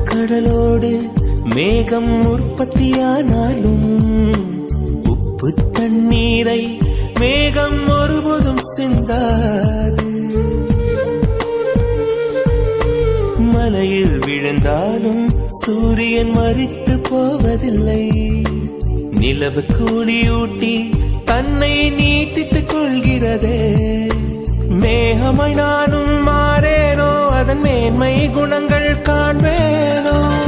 கடலோடு மேகம் உற்பத்தியானாலும் உப்பு தண்ணீரை மேகம் ஒருபோதும் சிந்தாது. மலையில் விழுந்தாலும் சூரியன் மரித்து போவதில்லை. நிலவு கூலியூட்டி தன்னை நீட்டித்துக் கொள்கிறதே. மேகமாய் நானும் மாறேனோ, அதன் மேன்மை குணங்கள் காண்பேனோ.